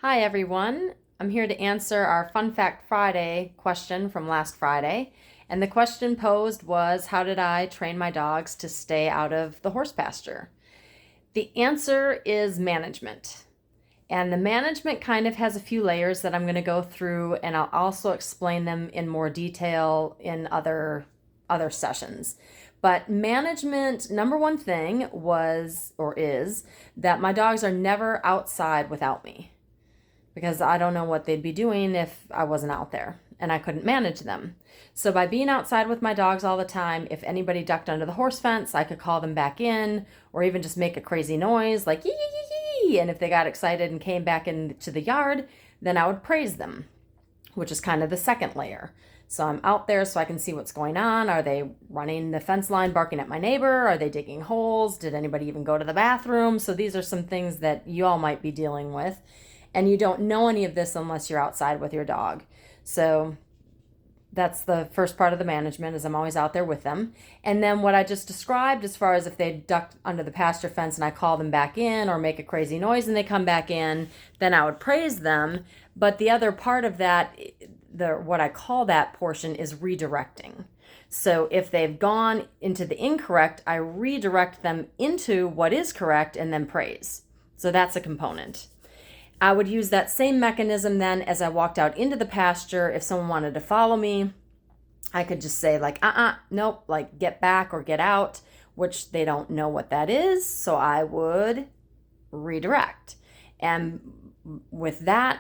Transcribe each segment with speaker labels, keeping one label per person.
Speaker 1: Hi everyone. I'm here to answer our Fun Fact Friday question from last Friday. And the question posed was, how did I train my dogs to stay out of the horse pasture? The answer is management. And the management kind of has a few layers that I'm going to go through, and I'll also explain them in more detail in other sessions. But management, number one thing was or is that my dogs are never outside without me, because I don't know what they'd be doing if I wasn't out there and I couldn't manage them. So by being outside with my dogs all the time, if anybody ducked under the horse fence, I could call them back in, or even just make a crazy noise like yee yee yee. And if they got excited and came back into the yard, then I would praise them, which is kind of the second layer. So I'm out there so I can see what's going on. Are they running the fence line, barking at my neighbor? Are they digging holes? Did anybody even go to the bathroom? So these are some things that you all might be dealing with. And you don't know any of this unless you're outside with your dog. So that's the first part of the management, is I'm always out there with them. And then what I just described, as far as if they ducked under the pasture fence and I call them back in or make a crazy noise and they come back in, then I would praise them. But the other part of that, what I call that portion, is redirecting. So if they've gone into the incorrect, I redirect them into what is correct and then praise. So that's a component. I would use that same mechanism then as I walked out into the pasture. If someone wanted to follow me, I could just say like, nope, like get back or get out, which they don't know what that is. So I would redirect. And with that,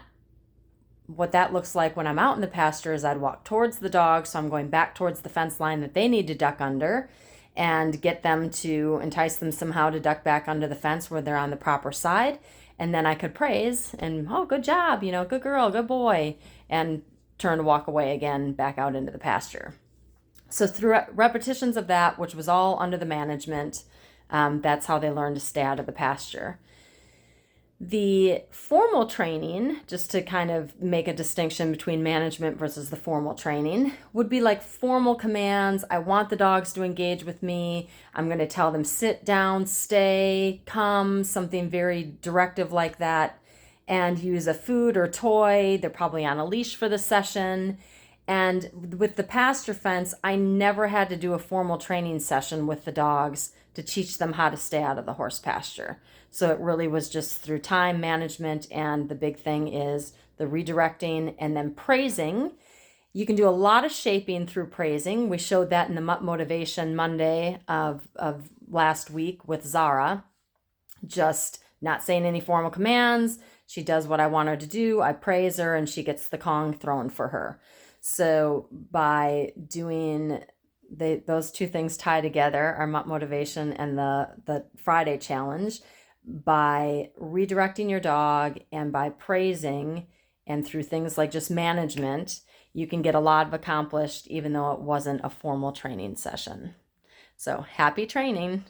Speaker 1: what that looks like when I'm out in the pasture is I'd walk towards the dog. So I'm going back towards the fence line that they need to duck under, and get them to entice them somehow to duck back under the fence where they're on the proper side. And then I could praise and, oh, good job, good girl, good boy, and turn to walk away again back out into the pasture. So through repetitions of that, which was all under the management, that's how they learned to stay out of the pasture. The formal training, just to kind of make a distinction between management versus the formal training, would be like formal commands. I want the dogs to engage with me. I'm going to tell them sit down, stay, come, something very directive like that, and use a food or toy. They're probably on a leash for the session. And with the pasture fence, I never had to do a formal training session with the dogs to teach them how to stay out of the horse pasture. So it really was just through time management, and the big thing is the redirecting and then praising. You can do a lot of shaping through praising. We showed that in the Motivation Monday of last week with Zara. Just not saying any formal commands. She does what I want her to do. I praise her and she gets the Kong thrown for her. So by doing those two things tie together, our Motivation and the Friday challenge, by redirecting your dog and by praising, and through things like just management, you can get a lot of accomplished even though it wasn't a formal training session. So happy training.